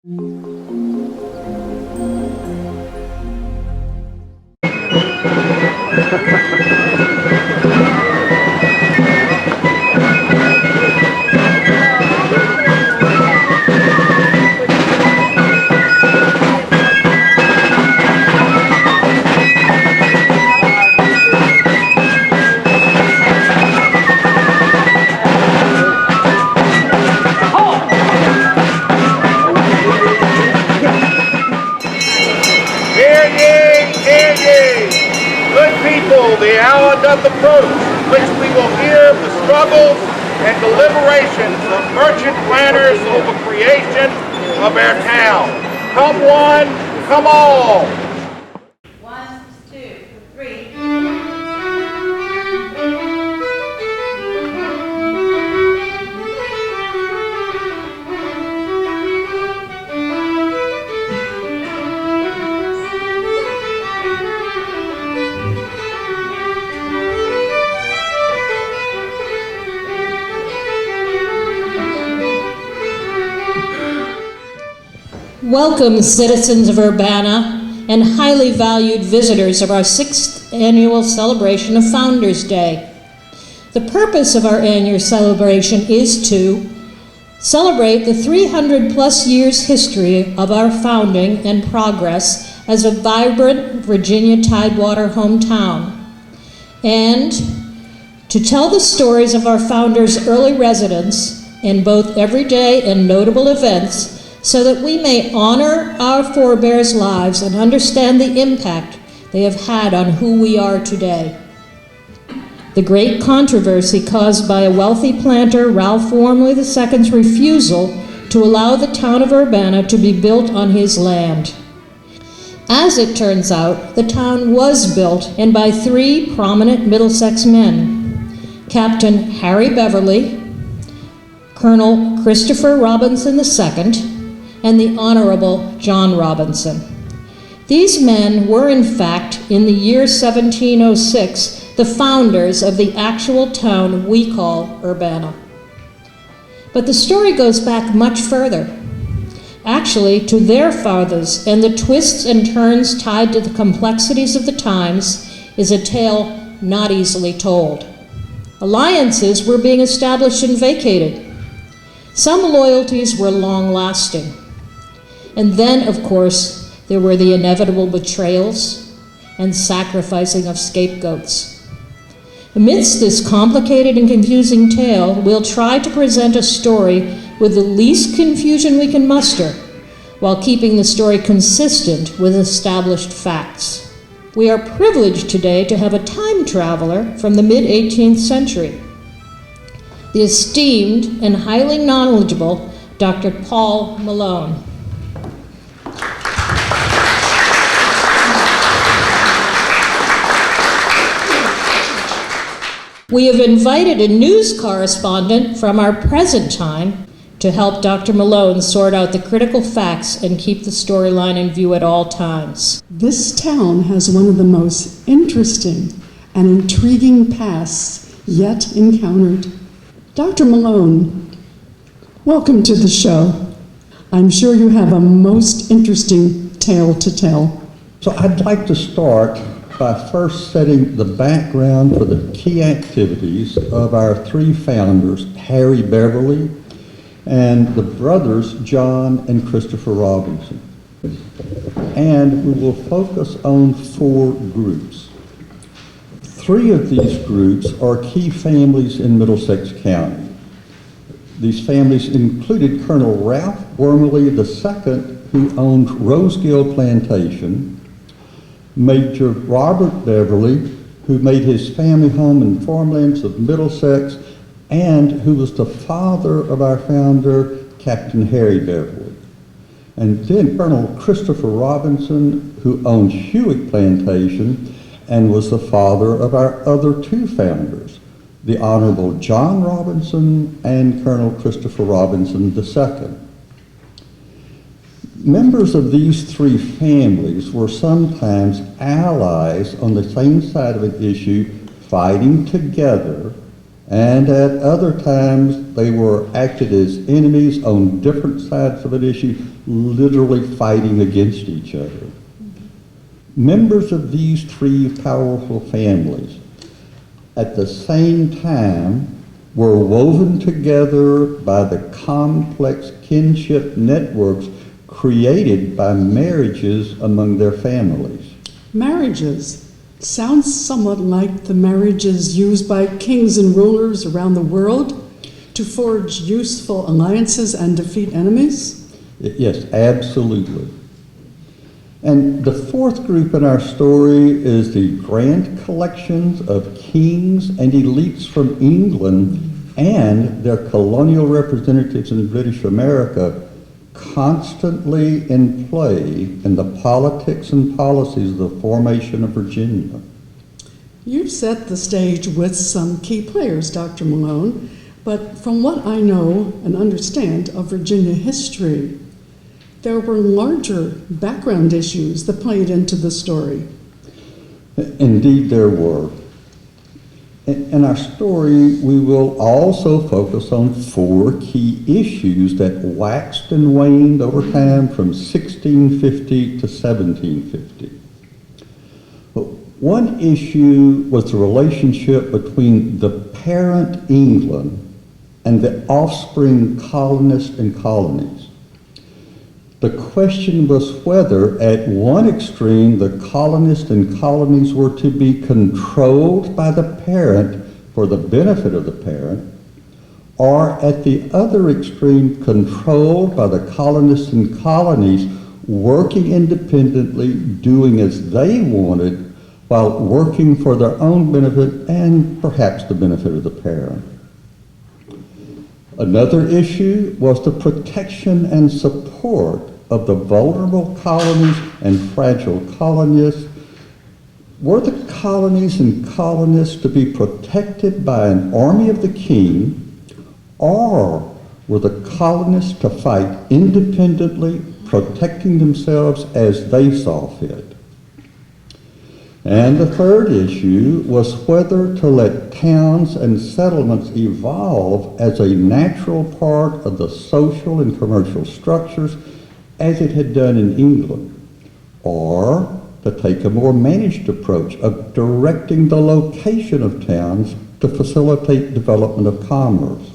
The hour doth approach, which we will hear the struggles and deliberations of merchant planters over creation of our town. Come one, come all. 1, 2, 3. Welcome, citizens of Urbana and highly valued visitors of our 6th annual celebration of Founders Day. The purpose of our annual celebration is to celebrate the 300-plus years history of our founding and progress as a vibrant Virginia Tidewater hometown, and to tell the stories of our founders' early residents in both everyday and notable events so that we may honor our forebears' lives and understand the impact they have had on who we are today. The great controversy caused by a wealthy planter, Ralph Wormley II's refusal to allow the town of Urbanna to be built on his land. As it turns out, the town was built, and by 3 prominent Middlesex men: Captain Harry Beverly, Colonel Christopher Robinson II, and the Honorable John Robinson. These men were, in fact, in the year 1706, the founders of the actual town we call Urbana. But the story goes back much further, actually to their fathers, and the twists and turns tied to the complexities of the times is a tale not easily told. Alliances were being established and vacated. Some loyalties were long-lasting. And then, of course, there were the inevitable betrayals and sacrificing of scapegoats. Amidst this complicated and confusing tale, we'll try to present a story with the least confusion we can muster, while keeping the story consistent with established facts. We are privileged today to have a time traveler from the mid-18th century, the esteemed and highly knowledgeable Dr. Paul Malone. We have invited a news correspondent from our present time to help Dr. Malone sort out the critical facts and keep the storyline in view at all times. This town has one of the most interesting and intriguing pasts yet encountered. Dr. Malone, welcome to the show. I'm sure you have a most interesting tale to tell. So I'd like to start by first setting the background for the key activities of our 3 founders, Harry Beverly and the brothers John and Christopher Robinson. And we will focus on 4 groups. 3 of these groups are key families in Middlesex County. These families included Colonel Ralph Wormley II, who owned Rosegill Plantation, Major Robert Beverly, who made his family home in farmlands of Middlesex, and who was the father of our founder, Captain Harry Beverly. And then Colonel Christopher Robinson, who owned Hewick Plantation and was the father of our other 2 founders, the Honorable John Robinson and Colonel Christopher Robinson II. Members of these 3 families were sometimes allies on the same side of an issue, fighting together and at other times they were acted as enemies on different sides of an issue, literally fighting against each other. Members of these three powerful families at the same time were woven together by the complex kinship networks created by marriages among their families. Marriages sounds somewhat like the marriages used by kings and rulers around the world to forge useful alliances and defeat enemies? Yes, absolutely. And the fourth group in our story is the grand collections of kings and elites from England and their colonial representatives in British America constantly in play in the politics and policies of the formation of Virginia. You've set the stage with some key players, Dr. Malone, but from what I know and understand of Virginia history, there were larger background issues that played into the story. Indeed, there were. In our story, we will also focus on four key issues that waxed and waned over time from 1650 to 1750. One issue was the relationship between the parent England and the offspring colonists and colonies. The question was whether, at one extreme, the colonists and colonies were to be controlled by the parent for the benefit of the parent, or at the other extreme, controlled by the colonists and colonies, working independently, doing as they wanted, while working for their own benefit and perhaps the benefit of the parent. Another issue was the protection and support of the vulnerable colonies and fragile colonists. Were the colonies and colonists to be protected by an army of the king, or were the colonists to fight independently, protecting themselves as they saw fit? And the third issue was whether to let towns and settlements evolve as a natural part of the social and commercial structures as it had done in England, or to take a more managed approach of directing the location of towns to facilitate development of commerce.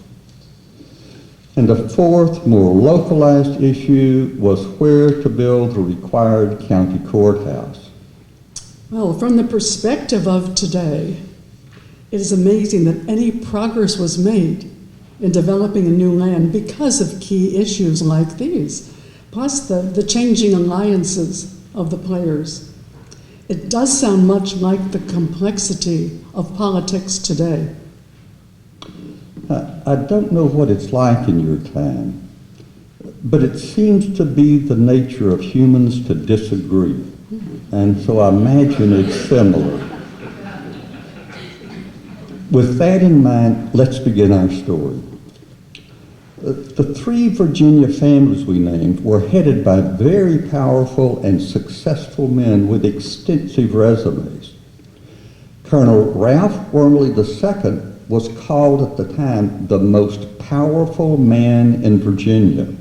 And the fourth, more localized issue was where to build the required county courthouse. Well, from the perspective of today, it is amazing that any progress was made in developing a new land because of key issues like these, plus the changing alliances of the players. It does sound much like the complexity of politics today. I don't know what it's like in your time, but it seems to be the nature of humans to disagree. And so I imagine it's similar. With that in mind, let's begin our story. The three Virginia families we named were headed by very powerful and successful men with extensive resumes. Colonel Ralph Wormley II was called at the time the most powerful man in Virginia.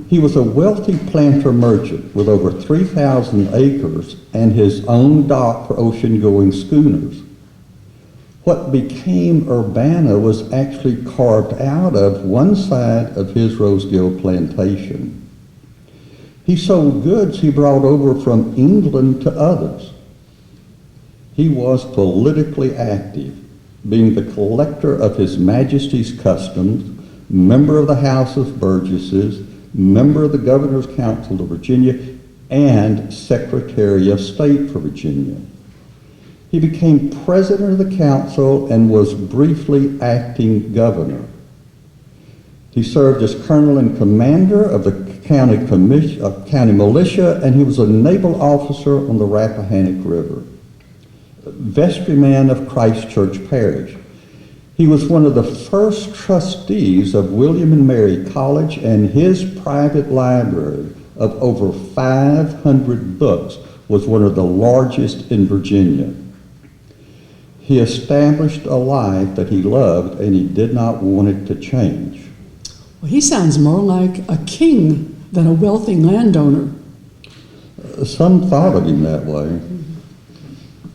He was a wealthy planter merchant with over 3,000 acres and his own dock for ocean-going schooners. What became Urbana was actually carved out of one side of his Rosegill plantation. He sold goods he brought over from England to others. He was politically active, being the collector of His Majesty's customs, member of the House of Burgesses, member of the Governor's Council of Virginia, and Secretary of State for Virginia. He became president of the council and was briefly acting governor. He served as colonel and commander of the county militia, and he was a naval officer on the Rappahannock River. Vestryman of Christ Church Parish. He was one of the first trustees of William and Mary College, and his private library of over 500 books was one of the largest in Virginia. He established a life that he loved and he did not want it to change. Well, he sounds more like a king than a wealthy landowner. Some thought of him that way.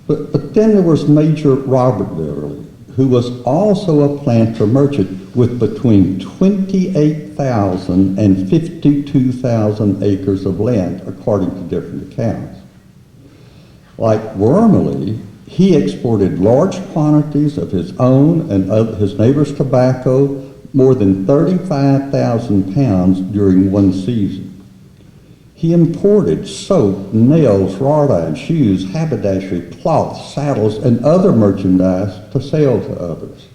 But then there was Major Robert Beverly, who was also a planter merchant with between 28,000 and 52,000 acres of land, according to different accounts. Like Wormley, he exported large quantities of his own and of his neighbors' tobacco, more than 35,000 pounds during one season. He imported soap, nails, wrought iron, shoes, haberdashery, cloth, saddles, and other merchandise to sell to others.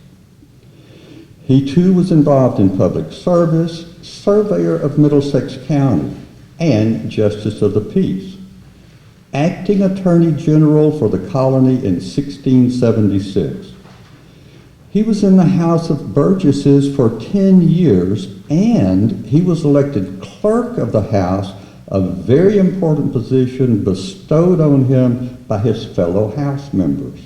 He too was involved in public service, surveyor of Middlesex County, and justice of the peace, acting attorney general for the colony in 1676. He was in the House of Burgesses for 10 years, and he was elected clerk of the House, a very important position bestowed on him by his fellow House members.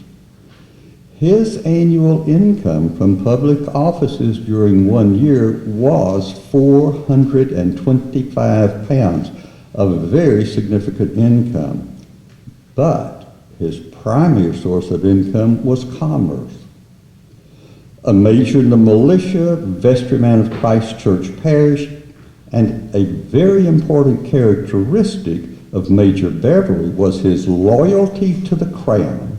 His annual income from public offices during 1 year was 425 pounds, a very significant income. But his primary source of income was commerce. A major in the militia, vestryman of Christ Church Parish, and a very important characteristic of Major Beverly was his loyalty to the Crown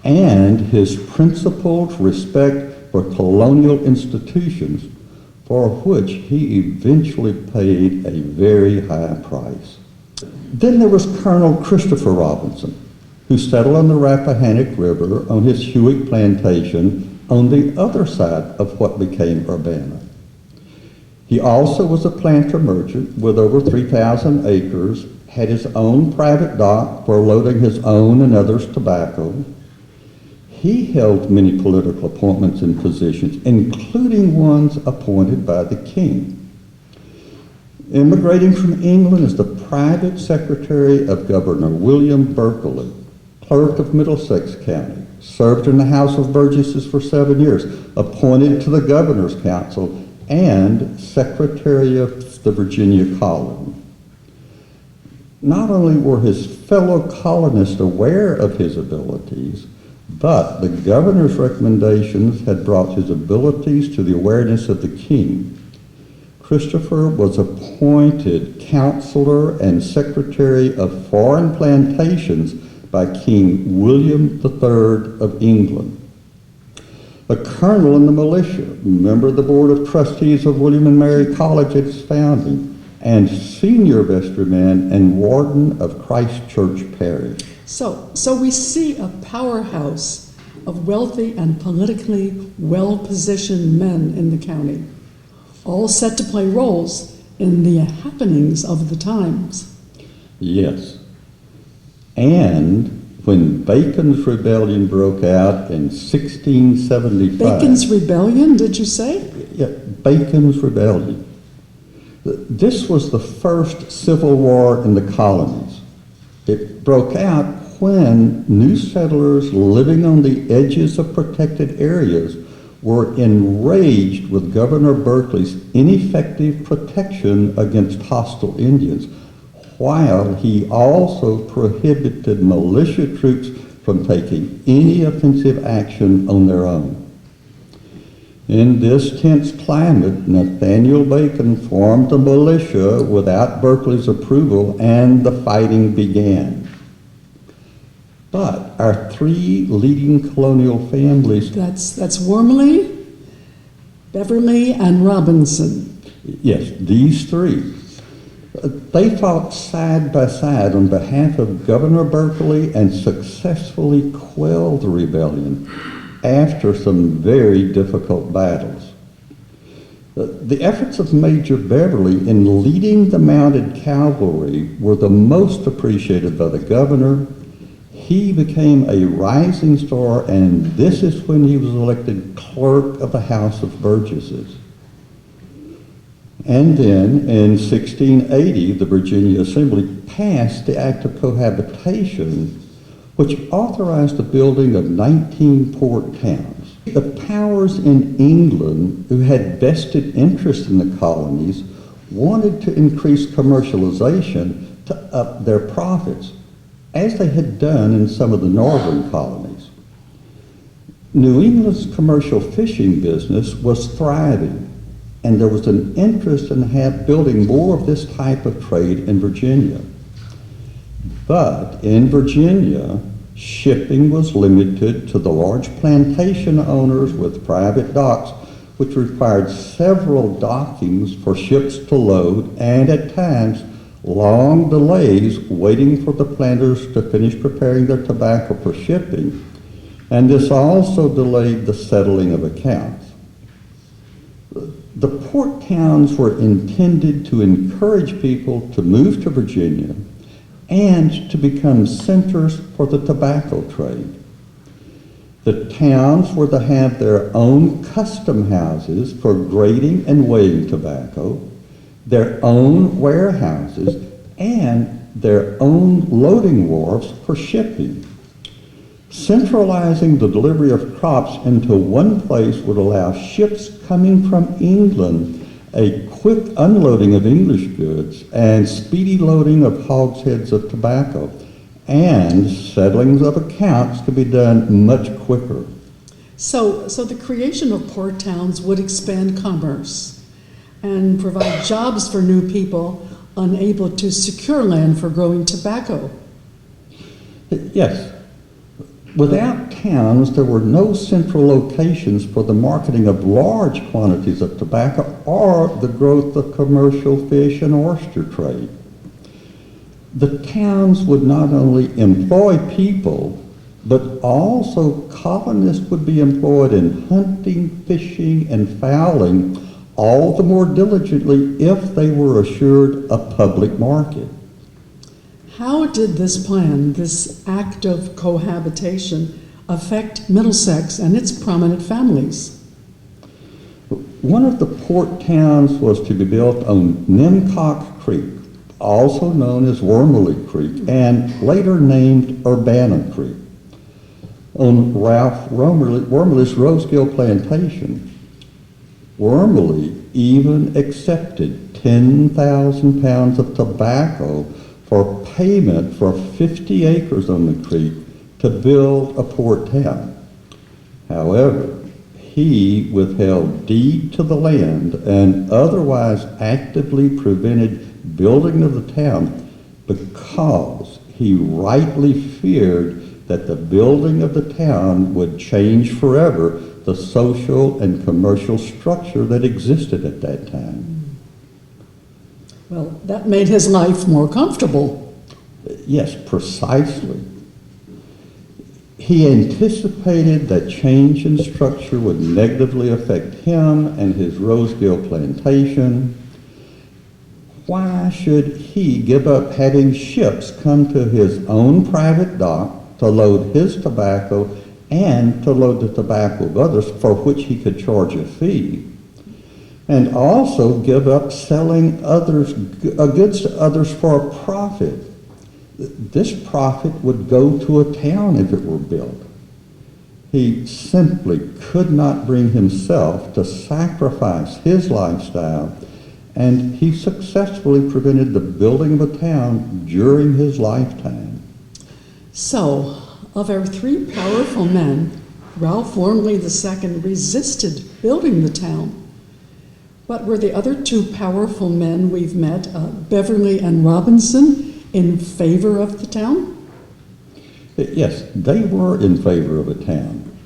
and his principled respect for colonial institutions, for which he eventually paid a very high price. Then there was Colonel Christopher Robinson, who settled on the Rappahannock River on his Hewick plantation on the other side of what became Urbana. He also was a planter merchant with over 3,000 acres, had his own private dock for loading his own and others' tobacco. He held many political appointments and positions, including ones appointed by the king. Immigrating from England as the private secretary of Governor William Berkeley, clerk of Middlesex County, served in the House of Burgesses for 7 years, appointed to the Governor's Council, and Secretary of the Virginia Colony. Not only were his fellow colonists aware of his abilities, but the governor's recommendations had brought his abilities to the awareness of the king. Christopher was appointed Counselor and Secretary of Foreign Plantations by King William III of England. A colonel in the militia, member of the Board of Trustees of William and Mary College at its founding, and senior vestryman and warden of Christ Church Parish. So we see a powerhouse of wealthy and politically well-positioned men in the county, all set to play roles in the happenings of the times. Yes. And when Bacon's Rebellion broke out in 1675... Bacon's Rebellion, did you say? Yeah, Bacon's Rebellion. This was the first civil war in the colonies. It broke out when new settlers living on the edges of protected areas were enraged with Governor Berkeley's ineffective protection against hostile Indians, while he also prohibited militia troops from taking any offensive action on their own. In this tense climate, Nathaniel Bacon formed a militia without Berkeley's approval, and the fighting began. But our three leading colonial families... That's Wormley, Beverly, and Robinson. Yes, these three. They fought side by side on behalf of Governor Berkeley and successfully quelled the rebellion after some very difficult battles. The efforts of Major Beverly in leading the mounted cavalry were the most appreciated by the governor. He became a rising star, and this is when he was elected clerk of the House of Burgesses. And then in 1680, the Virginia Assembly passed the Act of Cohabitation, which authorized the building of 19 port towns. The powers in England, who had vested interest in the colonies, wanted to increase commercialization to up their profits, as they had done in some of the northern colonies. New England's commercial fishing business was thriving, and there was an interest in building more of this type of trade in Virginia. But in Virginia, shipping was limited to the large plantation owners with private docks, which required several dockings for ships to load, and at times long delays waiting for the planters to finish preparing their tobacco for shipping. And this also delayed the settling of accounts. The port towns were intended to encourage people to move to Virginia and to become centers for the tobacco trade. The towns were to have their own custom houses for grading and weighing tobacco, their own warehouses, and their own loading wharves for shipping. Centralizing the delivery of crops into one place would allow ships coming from England a quick unloading of English goods and speedy loading of hogsheads of tobacco, and settling of accounts could be done much quicker. So the creation of port towns would expand commerce and provide jobs for new people unable to secure land for growing tobacco. Yes. Without towns, there were no central locations for the marketing of large quantities of tobacco or the growth of commercial fish and oyster trade. The towns would not only employ people, but also colonists would be employed in hunting, fishing, and fowling, all the more diligently if they were assured a public market. How did this plan, this act of cohabitation, affect Middlesex and its prominent families? One of the port towns was to be built on Nimcock Creek, also known as Wormley Creek, and later named Urbanna Creek, on Ralph Wormley's Rosegill Plantation. Wormley even accepted 10,000 pounds of tobacco for payment for 50 acres on the creek to build a port town. However, he withheld deed to the land and otherwise actively prevented building of the town because he rightly feared that the building of the town would change forever the social and commercial structure that existed at that time. Well, that made his life more comfortable. Yes, precisely. He anticipated that change in structure would negatively affect him and his Rosegill plantation. Why should he give up having ships come to his own private dock to load his tobacco and to load the tobacco of others for which he could charge a fee, and also give up selling goods to others for a profit? This profit would go to a town if it were built. He simply could not bring himself to sacrifice his lifestyle, and he successfully prevented the building of a town during his lifetime. So, of our three powerful men, Ralph Wormley II resisted building the town. But were the other two powerful men we've met, Beverly and Robinson, in favor of the town? Yes, they were in favor of a town.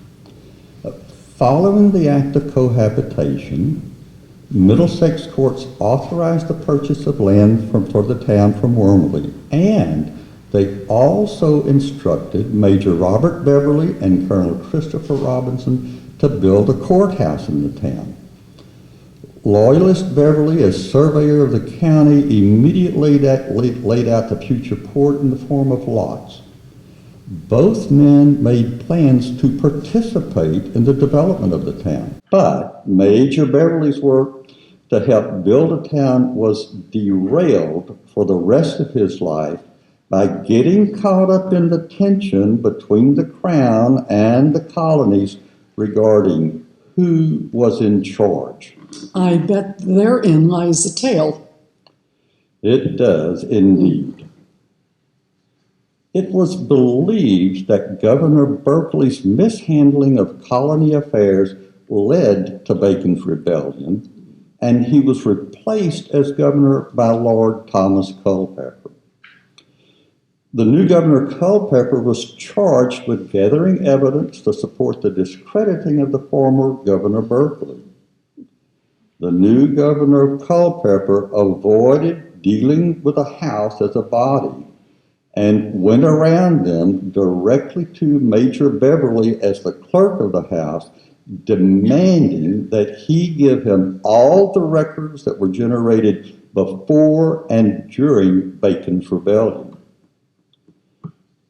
Following the act of cohabitation, Middlesex courts authorized the purchase of land for the town from Wormley, and they also instructed Major Robert Beverly and Colonel Christopher Robinson to build a courthouse in the town. Loyalist Beverly, as surveyor of the county, immediately laid out the future port in the form of lots. Both men made plans to participate in the development of the town, but Major Beverly's work to help build a town was derailed for the rest of his life by getting caught up in the tension between the Crown and the colonies regarding who was in charge. I bet therein lies the tale. It does indeed. It was believed that Governor Berkeley's mishandling of colony affairs led to Bacon's rebellion, and he was replaced as governor by Lord Thomas Culpeper. The new Governor Culpeper was charged with gathering evidence to support the discrediting of the former Governor Berkeley. The new Governor Culpeper avoided dealing with the House as a body and went around them directly to Major Beverly as the clerk of the House, demanding that he give him all the records that were generated before and during Bacon's rebellion.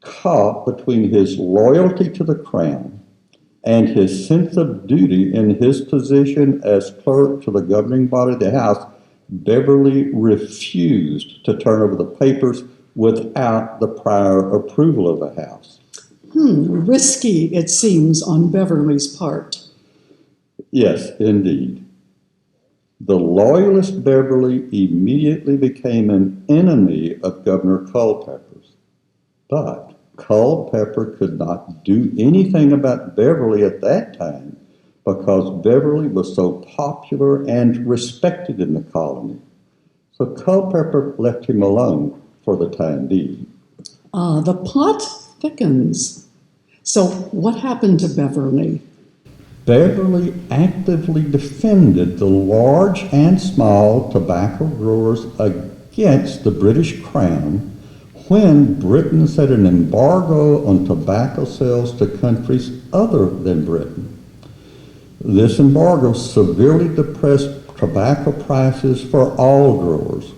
Caught between his loyalty to the Crown and his sense of duty in his position as clerk to the governing body of the House, Beverly refused to turn over the papers without the prior approval of the House. Risky, it seems, on Beverly's part. Yes, indeed. The loyalist Beverly immediately became an enemy of Governor Culpeper's. But Culpeper could not do anything about Beverly at that time because Beverly was so popular and respected in the colony. So Culpeper left him alone for the time being. The plot thickens. So what happened to Beverly? Beverly actively defended the large and small tobacco growers against the British Crown when Britain set an embargo on tobacco sales to countries other than Britain. This embargo severely depressed tobacco prices for all growers.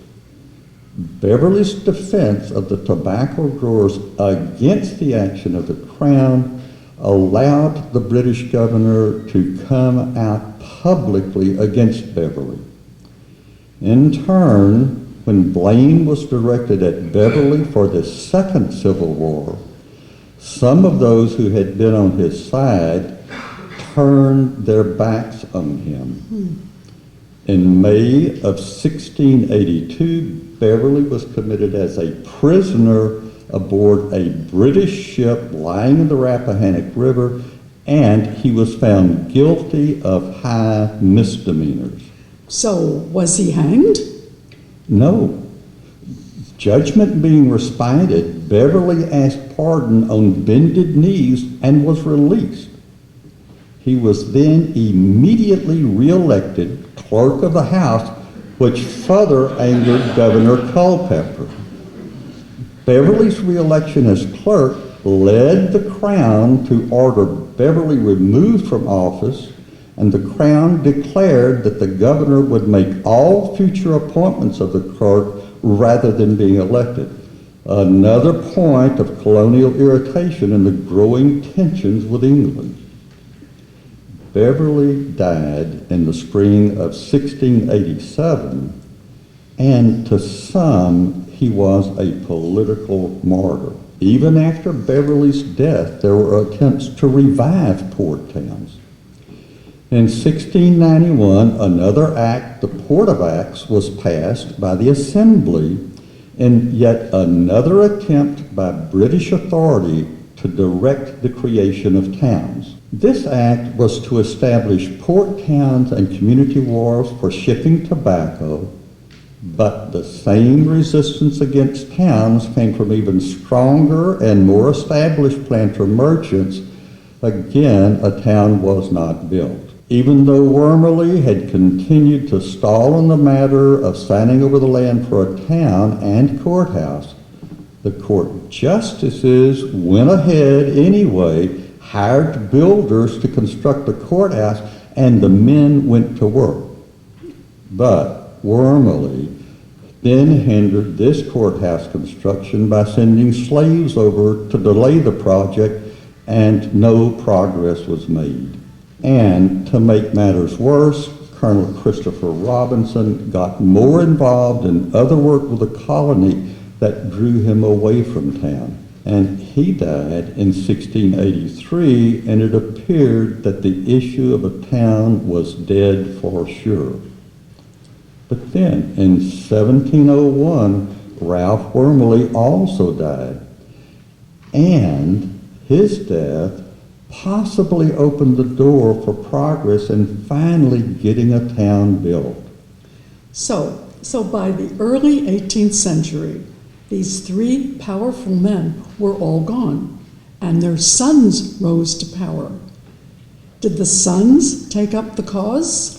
Beverly's defense of the tobacco growers against the action of the Crown allowed the British governor to come out publicly against Beverly. In turn, when blame was directed at Beverly for the Second Civil War, some of those who had been on his side turned their backs on him. In May of 1682, Beverly was committed as a prisoner aboard a British ship lying in the Rappahannock River, and he was found guilty of high misdemeanors. So, was he hanged? No. Judgment being respited, Beverly asked pardon on bended knees and was released. He was then immediately re-elected clerk of the House, which further angered Governor Culpeper. Beverly's re-election as clerk led the Crown to order Beverly removed from office, and the Crown declared that the governor would make all future appointments of the clerk rather than being elected. Another point of colonial irritation in the growing tensions with England. Beverly died in the spring of 1687, and to some, he was a political martyr. Even after Beverly's death, there were attempts to revive port towns. In 1691, another act, the Port of Acts, was passed by the Assembly in yet another attempt by British authority to direct the creation of towns. This act was to establish port towns and community wharves for shipping tobacco, but the same resistance against towns came from even stronger and more established planter merchants. Again, a town was not built. Even though Wormerly had continued to stall on the matter of signing over the land for a town and courthouse, the court justices went ahead anyway, hired builders to construct the courthouse, and the men went to work. But Wormerly then hindered this courthouse construction by sending slaves over to delay the project, and no progress was made. And to make matters worse, Colonel Christopher Robinson got more involved in other work with the colony that drew him away from town. And he died in 1683, and it appeared that the issue of a town was dead for sure. But then, in 1701, Ralph Wormley also died, and his death possibly opened the door for progress in finally getting a town built. So by the early 18th century, these three powerful men were all gone, and their sons rose to power. Did the sons take up the cause?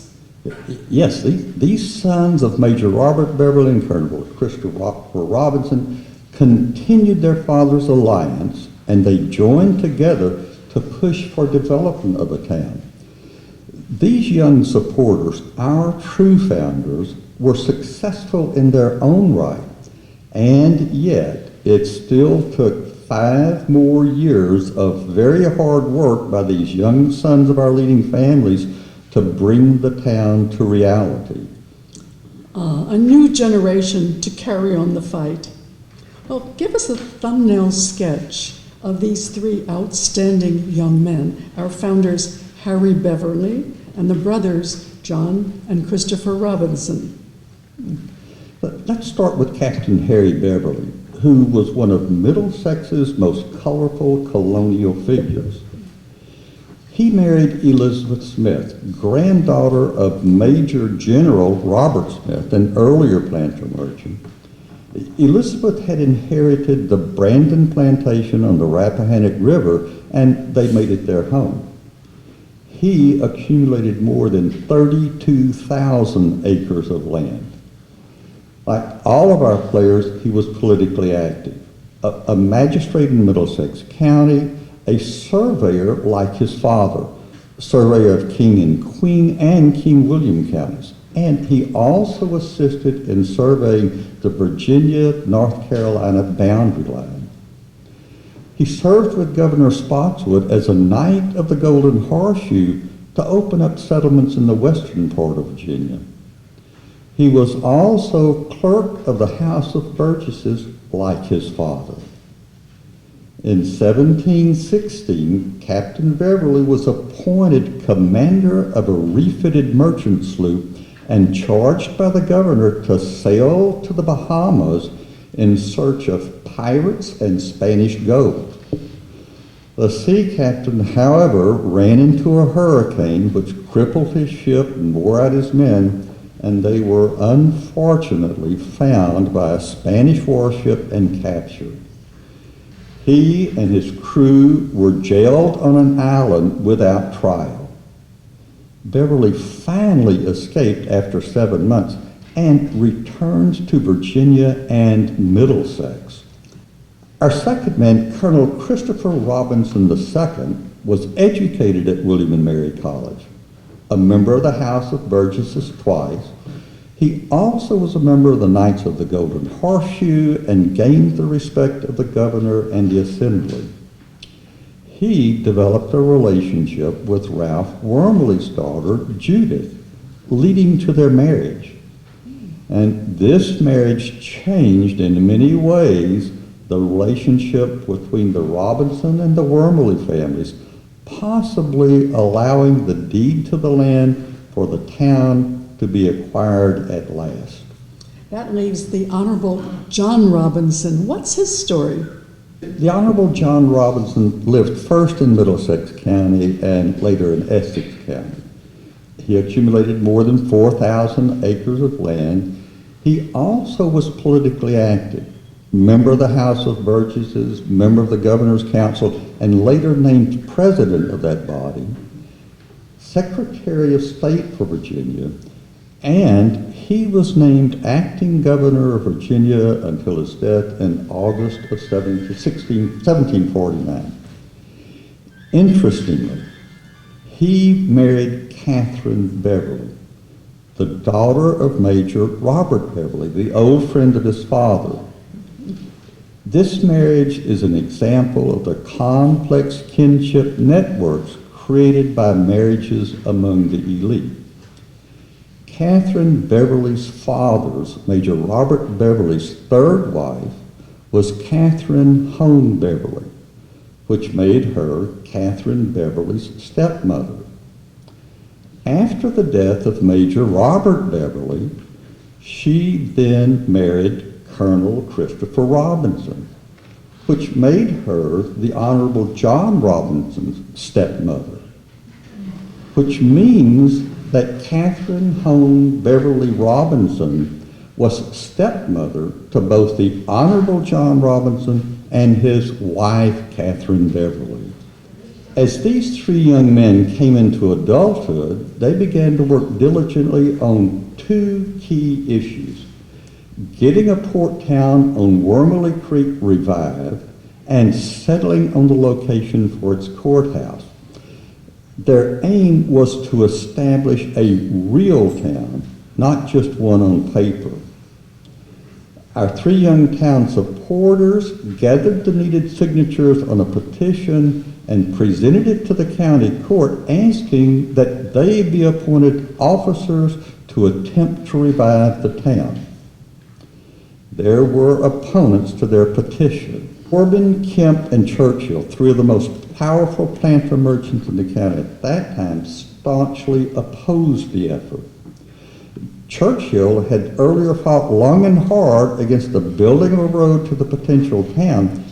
Yes, these sons of Major Robert Beverly and Colonel Christopher Robinson continued their father's alliance, and they joined together to push for development of a town. These young supporters, our true founders, were successful in their own right, and yet it still took 5 more years of very hard work by these young sons of our leading families to bring the town to reality. A new generation to carry on the fight. Well, give us a thumbnail sketch of these three outstanding young men, our founders Harry Beverly and the brothers John and Christopher Robinson. Let's start with Captain Harry Beverly, who was one of Middlesex's most colorful colonial figures. He married Elizabeth Smith, granddaughter of Major General Robert Smith, an earlier planter merchant. Elizabeth had inherited the Brandon Plantation on the Rappahannock River, and they made it their home. He accumulated more than 32,000 acres of land. Like all of our players, he was politically active. A magistrate in Middlesex County, a surveyor like his father, surveyor of King and Queen and King William counties. And he also assisted in surveying the Virginia-North Carolina boundary line. He served with Governor Spotswood as a Knight of the Golden Horseshoe to open up settlements in the western part of Virginia. He was also clerk of the House of Burgesses like his father. In 1716, Captain Beverly was appointed commander of a refitted merchant sloop and charged by the governor to sail to the Bahamas in search of pirates and Spanish gold. The sea captain, however, ran into a hurricane which crippled his ship and wore out his men, and they were unfortunately found by a Spanish warship and captured. He and his crew were jailed on an island without trial. Beverly finally escaped after 7 months and returned to Virginia and Middlesex. Our second man, Colonel Christopher Robinson II, was educated at William and Mary College, a member of the House of Burgesses twice. He also was a member of the Knights of the Golden Horseshoe and gained the respect of the governor and the assembly. He developed a relationship with Ralph Wormley's daughter, Judith, leading to their marriage. And this marriage changed in many ways the relationship between the Robinson and the Wormley families, possibly allowing the deed to the land for the town to be acquired at last. That leaves the Honorable John Robinson. What's his story? The Honorable John Robinson lived first in Middlesex County and later in Essex County. He accumulated more than 4,000 acres of land. He also was politically active, member of the House of Burgesses, member of the Governor's Council, and later named president of that body, Secretary of State for Virginia, and he was named acting governor of Virginia until his death in August of 1749. Interestingly, he married Catherine Beverly, the daughter of Major Robert Beverly, the old friend of his father. This marriage is an example of the complex kinship networks created by marriages among the elite. Catherine Beverly's father's, Major Robert Beverly's third wife, was Catherine Hone Beverly, which made her Catherine Beverly's stepmother. After the death of Major Robert Beverly, she then married Colonel Christopher Robinson, which made her the Honorable John Robinson's stepmother, which means that Catherine Hone Beverly Robinson was stepmother to both the Honorable John Robinson and his wife, Catherine Beverly. As these three young men came into adulthood, they began to work diligently on two key issues: getting a port town on Wormley Creek revived and settling on the location for its courthouse. Their aim was to establish a real town, not just one on paper. Our three young town supporters gathered the needed signatures on a petition and presented it to the county court, asking that they be appointed officers to attempt to revive the town. There were opponents to their petition. Corbin, Kemp, and Churchill, three of the most powerful planter merchants in the county at that time, staunchly opposed the effort. Churchill had earlier fought long and hard against the building of a road to the potential town,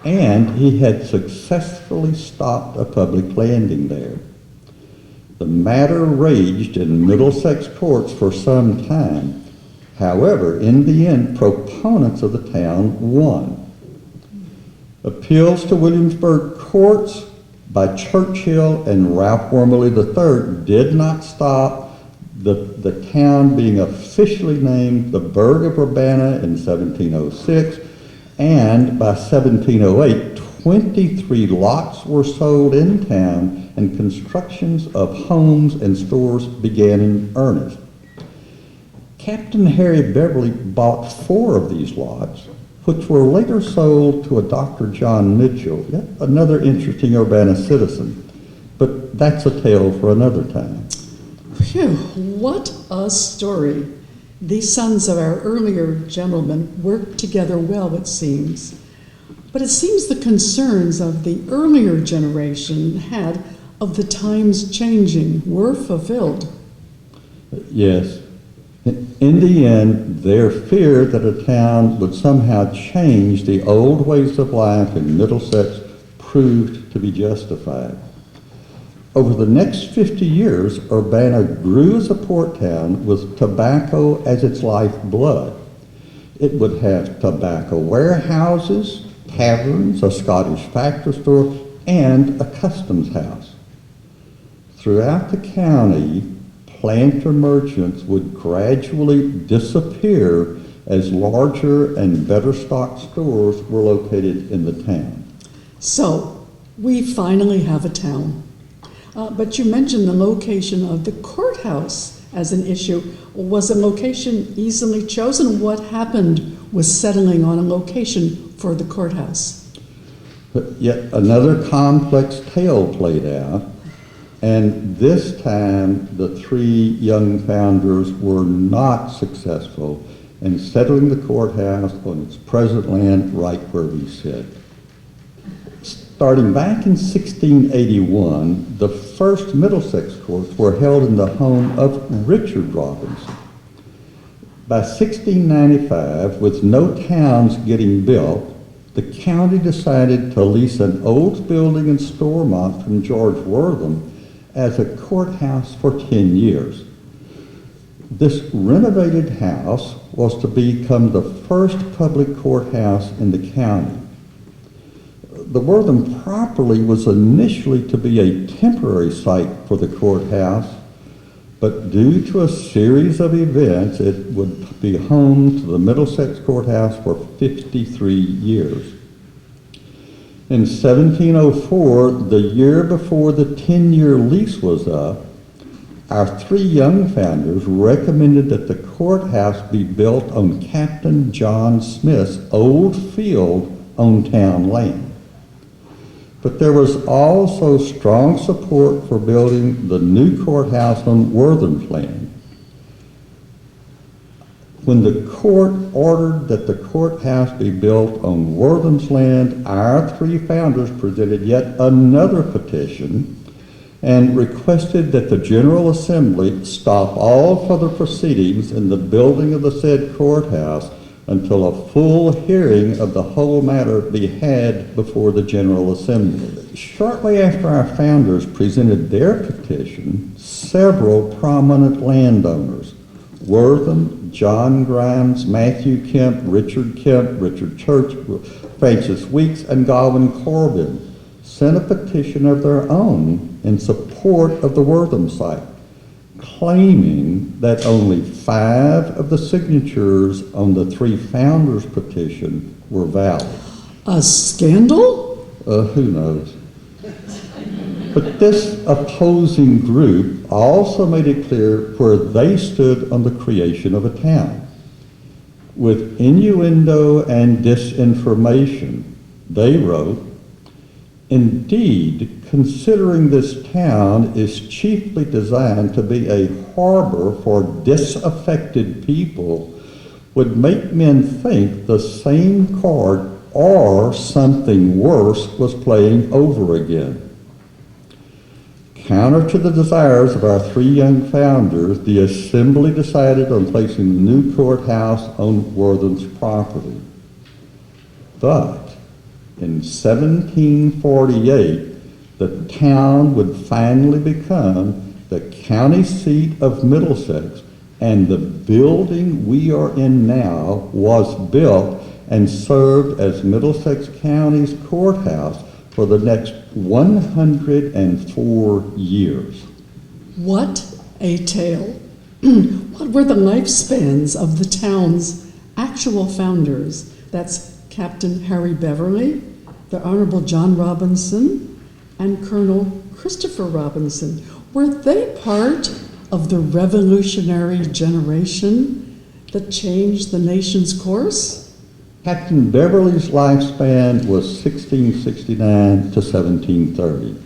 and he had successfully stopped a public landing there. The matter raged in Middlesex courts for some time. However, in the end, proponents of the town won. Appeals to Williamsburg courts by Churchill and Ralph Wormley III did not stop the town being officially named the Burgh of Urbana in 1706, and by 1708, 23 lots were sold in town and constructions of homes and stores began in earnest. Captain Harry Beverly bought 4 of these lots, which were later sold to a Dr. John Mitchell, yet another interesting Urbana citizen. But that's a tale for another time. Phew, what a story. These sons of our earlier gentlemen worked together well, it seems. But it seems the concerns of the earlier generation had of the times changing were fulfilled. Yes. In the end, their fear that a town would somehow change the old ways of life in Middlesex proved to be justified. Over the next 50 years, Urbana grew as a port town with tobacco as its lifeblood. It would have tobacco warehouses, taverns, a Scottish factory store, and a customs house. Throughout the county, planter merchants would gradually disappear as larger and better stocked stores were located in the town. So, we finally have a town. But you mentioned the location of the courthouse as an issue. Was a location easily chosen? What happened with settling on a location for the courthouse? But yet another complex tale played out, and this time the three young founders were not successful in settling the courthouse on its present land right where we sit. Starting back in 1681, the first Middlesex courts were held in the home of Richard Robinson. By 1695, with no towns getting built, the county decided to lease an old building in Stormont from George Wortham as a courthouse for 10 years. This renovated house was to become the first public courthouse in the county. The Wortham property was initially to be a temporary site for the courthouse, but due to a series of events, it would be home to the Middlesex Courthouse for 53 years. In 1704, the year before the 10-year lease was up, our three young founders recommended that the courthouse be built on Captain John Smith's old field on town land. But there was also strong support for building the new courthouse on Wortham's land. When the court ordered that the courthouse be built on Wortham's land, our three founders presented yet another petition and requested that the General Assembly stop all further proceedings in the building of the said courthouse until a full hearing of the whole matter be had before the General Assembly. Shortly after our founders presented their petition, several prominent landowners, Wortham, John Grimes, Matthew Kemp, Richard Church, Francis Weeks, and Godwin Corbin, sent a petition of their own in support of the Wortham site, claiming that only 5 of the signatures on the three founders' petition were valid. A scandal? Who knows? But this opposing group also made it clear where they stood on the creation of a town. With innuendo and disinformation, they wrote, "Indeed, considering this town is chiefly designed to be a harbor for disaffected people, would make men think the same card or something worse was playing over again." Counter to the desires of our three young founders, the Assembly decided on placing the new courthouse on Wortham's property. But in 1748, the town would finally become the county seat of Middlesex, and the building we are in now was built and served as Middlesex County's courthouse for the next 104 years. What a tale. What were the lifespans of the town's actual founders? That's Captain Harry Beverly, the Honorable John Robinson, and Colonel Christopher Robinson. Were they part of the revolutionary generation that changed the nation's course? Captain Beverly's lifespan was 1669 to 1730.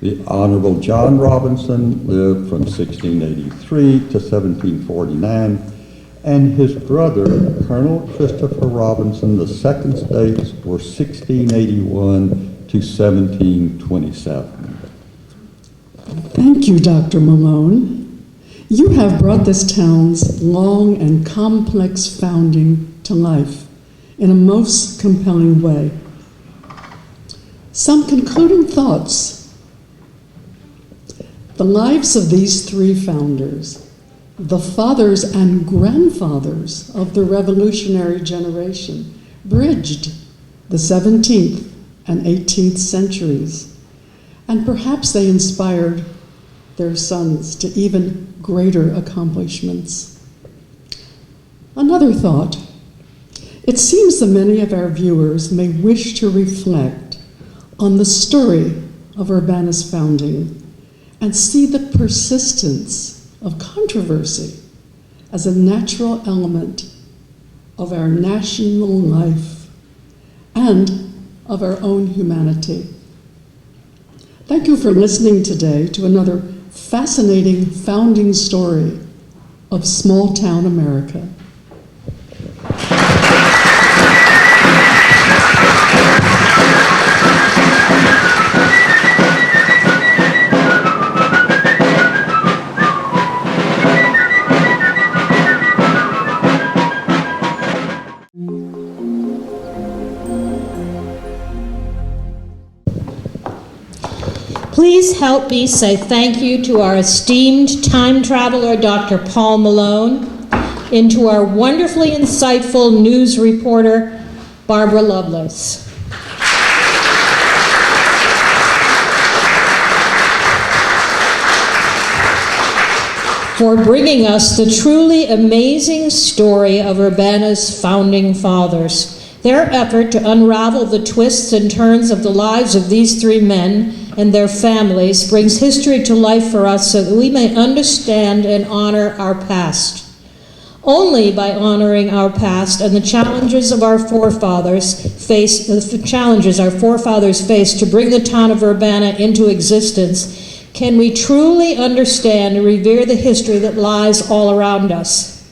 The Honorable John Robinson lived from 1683 to 1749, and his brother, Colonel Christopher Robinson, the second's dates were 1681 to 1727. Thank you, Dr. Malone. You have brought this town's long and complex founding to life in a most compelling way. Some concluding thoughts. The lives of these three founders, the fathers and grandfathers of the revolutionary generation, bridged the 17th and 18th centuries, and perhaps they inspired their sons to even greater accomplishments. Another thought. It seems that many of our viewers may wish to reflect on the story of Urbanna's founding and see the persistence of controversy as a natural element of our national life and of our own humanity. Thank you for listening today to another fascinating founding story of small town America. Please help me say thank you to our esteemed time traveler, Dr. Paul Malone, and to our wonderfully insightful news reporter, Barbara Lovelace. For bringing us the truly amazing story of Urbanna's founding fathers. Their effort to unravel the twists and turns of the lives of these three men and their families brings history to life for us so that we may understand and honor our past. Only by honoring our past and the challenges of our forefathers faced to bring the town of Urbana into existence can we truly understand and revere the history that lies all around us.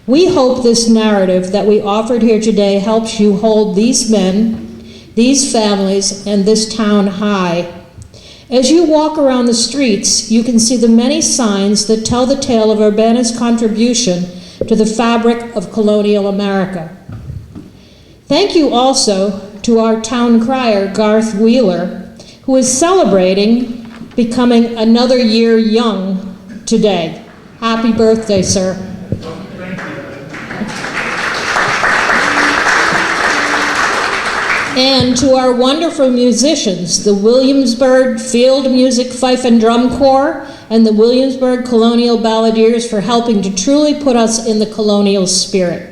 We hope this narrative that we offered here today helps you hold these men, these families, and this town high. As you walk around the streets, you can see the many signs that tell the tale of Urbanna's contribution to the fabric of colonial America. Thank you also to our town crier, Garth Wheeler, who is celebrating becoming another year young today. Happy birthday, sir. And to our wonderful musicians, the Williamsburg Field Musick Fife and Drum Corps and the Williamsburg Colonial Balladeers for helping to truly put us in the colonial spirit.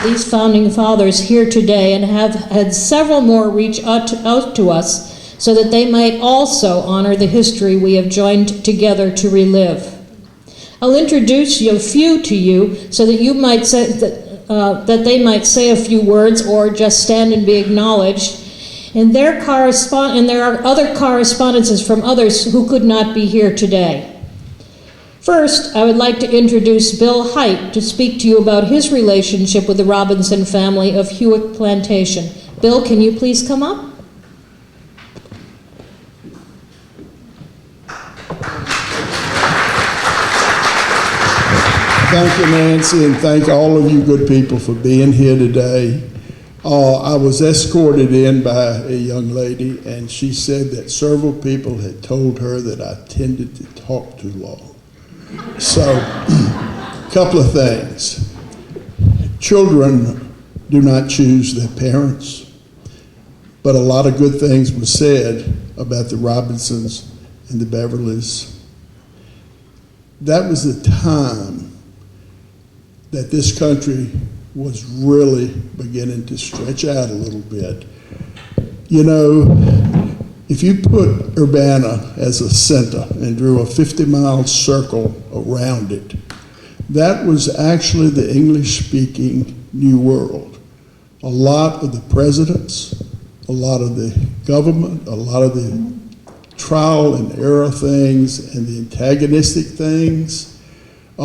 These founding fathers here today and have had several more reach out to us so that they might also honor the history we have joined together to relive. I'll introduce a few to you so that you might say that they might say a few words or just stand and be acknowledged. And there are other correspondences from others who could not be here today. First, I would like to introduce Bill Height to speak to you about his relationship with the Robinson family of Hewick Plantation. Bill, can you please come up? Thank you, Nancy, and thank all of you good people for being here today. I was escorted in by a young lady, and she said that several people had told her that I tended to talk too long. So, a couple of things. Children do not choose their parents, but a lot of good things were said about the Robinsons and the Beverleys. That was the time that this country was really beginning to stretch out a little bit. You know, if you put Urbana as a center and drew a 50-mile circle around it, that was actually the English-speaking New World. A lot of the presidents, a lot of the government, a lot of the trial and error things and the antagonistic things, a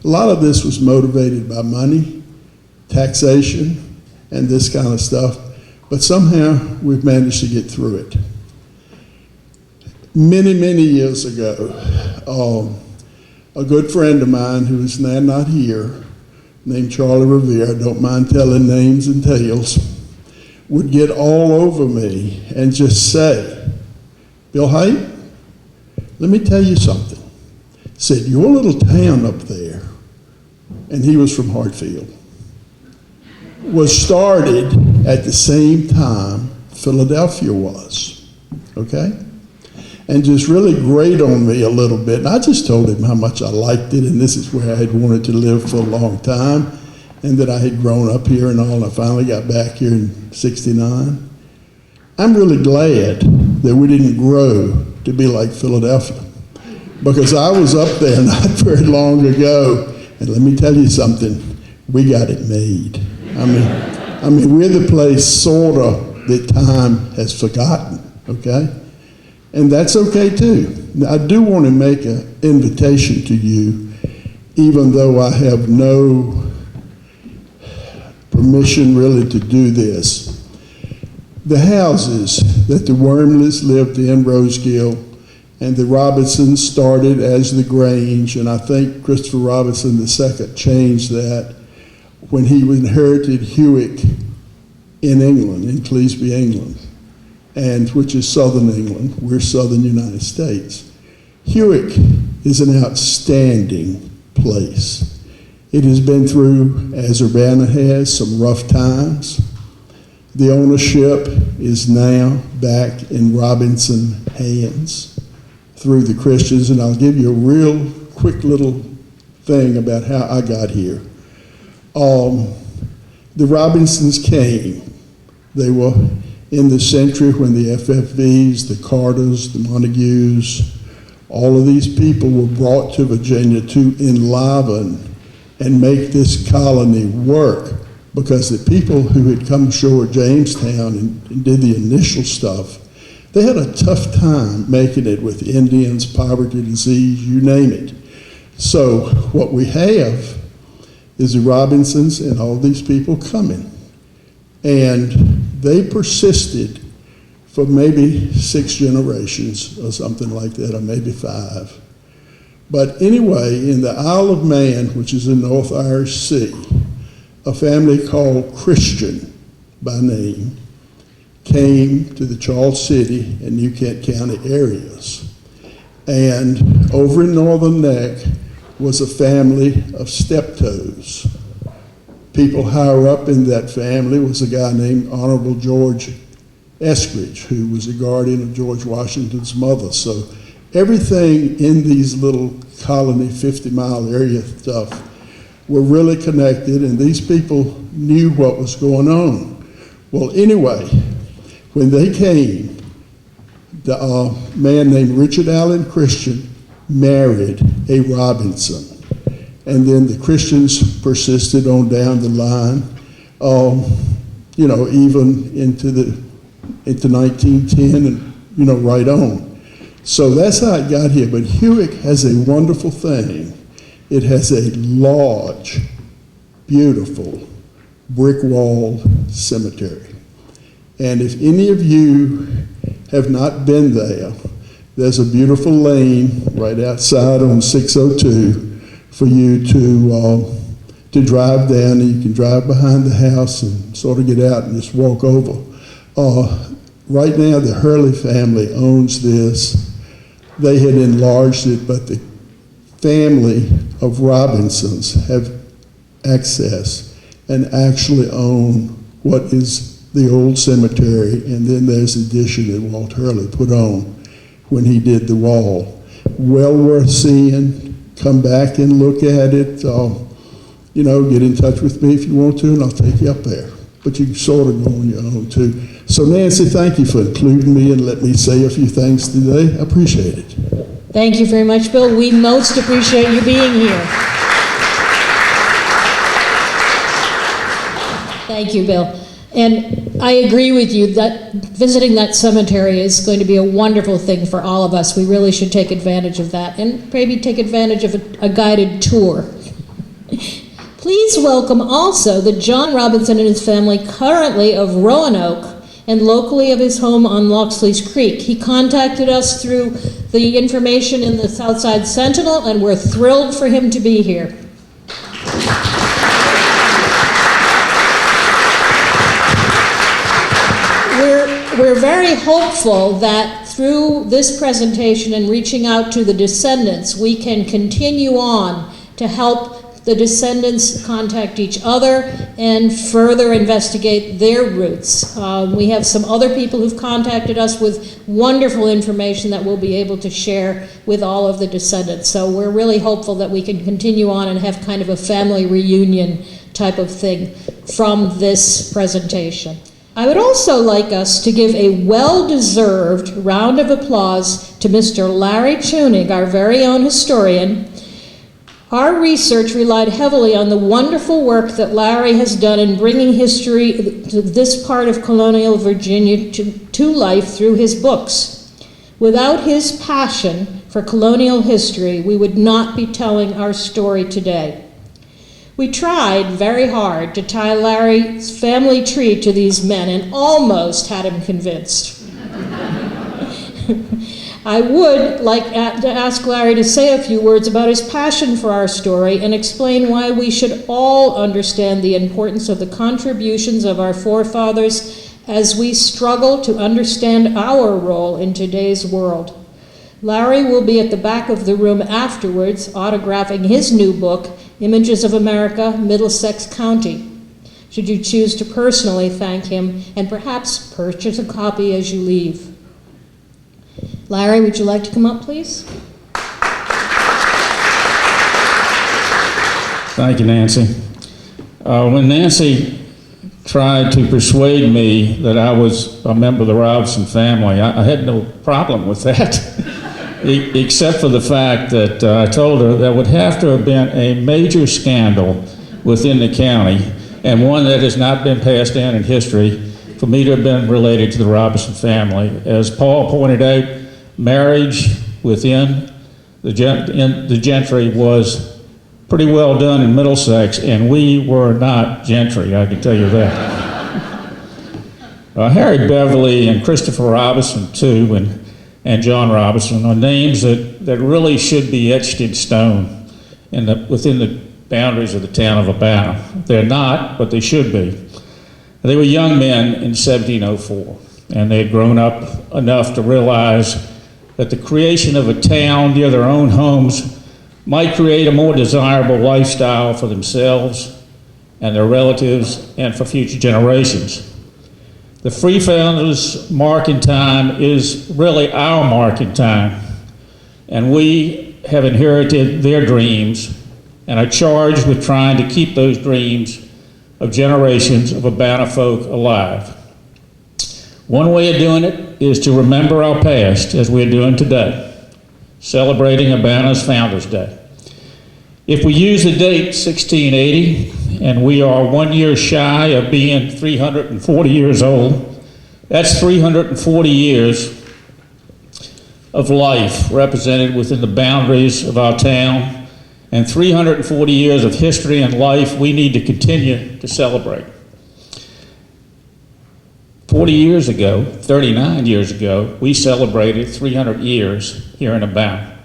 lot of this was motivated by money, taxation, and this kind of stuff, but somehow we've managed to get through it. Many, many years ago, a good friend of mine who is now not here, named Charlie Revere, I don't mind telling names and tales, would get all over me and just say, Bill Height, let me tell you something. Said, your little town up there, and he was from Hartfield, was started at the same time Philadelphia was, okay? And just really grate on me a little bit. And I just told him how much I liked it, and this is where I had wanted to live for a long time, and that I had grown up here and all, and I finally got back here in '69. I'm really glad that we didn't grow to be like Philadelphia, because I was up there not very long ago, and let me tell you something, we got it made. I mean, we're the place sort of that time has forgotten, okay? And that's okay too. I do want to make an invitation to you, even though I have no permission really to do this. The houses that the Wormleys lived in, Rosegill, and the Robinsons started as the Grange, and I think Christopher Robinson II changed that when he inherited Hewick in England, in Cleasby, England, and which is southern England. We're southern United States. Hewick is an outstanding place. It has been through, as Urbana has, some rough times. The ownership is now back in Robinson hands through the Christians, and I'll give you a real quick little thing about how I got here. The Robinsons came. They were in the century when the FFVs, the Carters, the Montagues, all of these people were brought to Virginia to enliven and make this colony work, because the people who had come ashore at Jamestown and did the initial stuff, They had a tough time making it with Indians, poverty, disease, you name it. So what we have is the Robinsons and all these people coming. And they persisted for maybe 6 generations or something like that, or maybe 5. But anyway, in the Isle of Man, which is in North Irish Sea, a family called Christian by name came to the Charles City and New Kent County areas. And over in Northern Neck was a family of steptoes. People higher up in that family was a guy named Honorable George Eskridge, who was the guardian of George Washington's mother. So everything in these little colony 50-mile area stuff were really connected, and these people knew what was going on. Well, anyway, when they came, the man named Richard Allen Christian married a Robinson. And then the Christians persisted on down the line, you know, even into 1910 and, you know, right on. So that's how it got here. But Hewick has a wonderful thing. It has a large, beautiful, brick-walled cemetery. And if any of you have not been there, there's a beautiful lane right outside on 602 for you to drive down, and you can drive behind the house and sort of get out and just walk over. Right now, the Hurley family owns this. They had enlarged it, but the family of Robinsons have access and actually own what is the old cemetery, and then there's addition that Walt Hurley put on when he did the wall. Well worth seeing. Come back and look at it. You know, get in touch with me if you want to, and I'll take you up there. But you can sort of go on your own too. So Nancy, thank you for including me and let me say a few things today. I appreciate it. Thank you very much, Bill. We most appreciate you being here. Thank you, Bill. And I agree with you that visiting that cemetery is going to be a wonderful thing for all of us. We really should take advantage of that and maybe take advantage of a guided tour. Please welcome also the John Robinson and his family, currently of Roanoke and locally of his home on Loxley's Creek. He contacted us through the information in the Southside Sentinel, and we're thrilled for him to be here. We're very hopeful that through this presentation and reaching out to the descendants, we can continue on to help the descendants contact each other and further investigate their roots. We have some other people who've contacted us with wonderful information that we'll be able to share with all of the descendants. So we're really hopeful that we can continue on and have kind of a family reunion type of thing from this presentation. I would also like us to give a well-deserved round of applause to Mr. Larry Chunig, our very own historian. Our research relied heavily on the wonderful work that Larry has done in bringing history to this part of colonial Virginia to life through his books. Without his passion for colonial history, we would not be telling our story today. We tried very hard to tie Larry's family tree to these men and almost had him convinced. I would like to ask Larry to say a few words about his passion for our story and explain why we should all understand the importance of the contributions of our forefathers as we struggle to understand our role in today's world. Larry will be at the back of the room afterwards, autographing his new book, Images of America, Middlesex County. Should you choose to personally thank him and perhaps purchase a copy as you leave. Larry, would you like to come up, please? Thank you, Nancy. When Nancy tried to persuade me that I was a member of the Robinson family, I had no problem with that, except for the fact that I told her there would have to have been a major scandal within the county, and one that has not been passed down in history, for for me to have been related to the Robinson family. As Paul pointed out, marriage within the gentry was pretty well done in Middlesex, and we were not gentry, I can tell you that. Harry Beverly and Christopher Robinson, too, and John Robinson are names that really should be etched in stone within the boundaries of the town of Urbanna. They're not, but they should be. They were young men in 1704, and they had grown up enough to realize that the creation of a town near their own homes might create a more desirable lifestyle for themselves and their relatives and for future generations. The Free Founders' mark in time is really our mark in time, and we have inherited their dreams and are charged with trying to keep those dreams of generations of Urbanna folk alive. One way of doing it is to remember our past, as we're doing today, celebrating Urbanna's Founders Day. If we use the date 1680, and we are 1 year shy of being 340 years old, that's 340 years of life represented within the boundaries of our town, and 340 years of history and life we need to continue to celebrate. 40 years ago, 39 years ago, we celebrated 300 years here in Urbanna.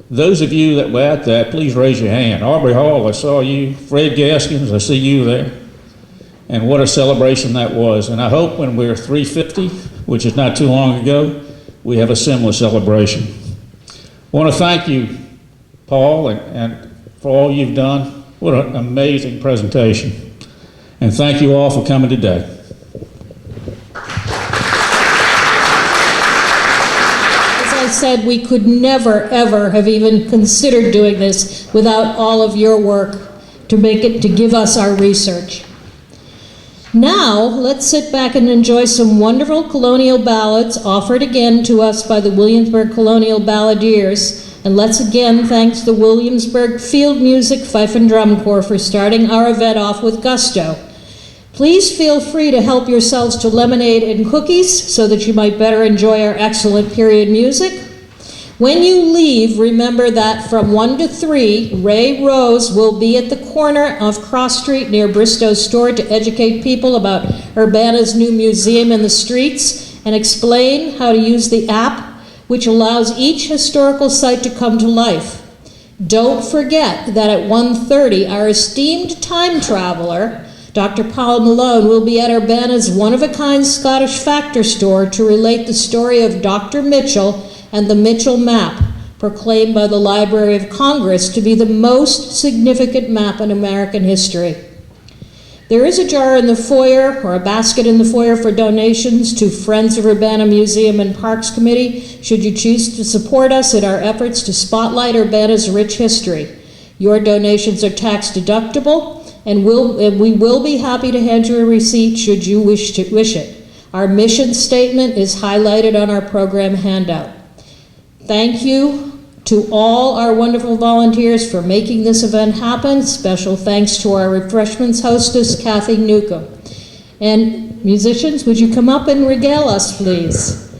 Those of you that were at that, please raise your hand. Aubrey Hall, I saw you. Fred Gaskins, I see you there. And what a celebration that was. And I hope when we're 350, which is not too long ago, we have a similar celebration. I want to thank you, Paul, and for all you've done. What an amazing presentation. And thank you all for coming today. As I said, we could never, ever have even considered doing this without all of your work to give us our research. Now, let's sit back and enjoy some wonderful colonial ballads offered again to us by the Williamsburg Colonial Balladeers. And let's again thank the Williamsburg Field Musick Fife and Drum Corps for starting our event off with gusto. Please feel free to help yourselves to lemonade and cookies so that you might better enjoy our excellent period music. When you leave, remember that from 1 to 3, Ray Rose will be at the corner of Cross Street near Bristow's store to educate people about Urbanna's new museum in the streets and explain how to use the app which allows each historical site to come to life. Don't forget that at 1:30, our esteemed time traveler, Dr. Paul Malone, will be at Urbanna's one-of-a-kind Scottish factor store to relate the story of Dr. Mitchell and the Mitchell map, proclaimed by the Library of Congress to be the most significant map in American history. There is a jar in the foyer, or a basket in the foyer, for donations to Friends of Urbanna Museum and Parks Committee, should you choose to support us in our efforts to spotlight Urbanna's rich history. Your donations are tax deductible, and we will be happy to hand you a receipt should you wish it. Our mission statement is highlighted on our program handout. Thank you to all our wonderful volunteers for making this event happen. Special thanks to our refreshments hostess, Kathy Newcomb. And musicians, would you come up and regale us, please?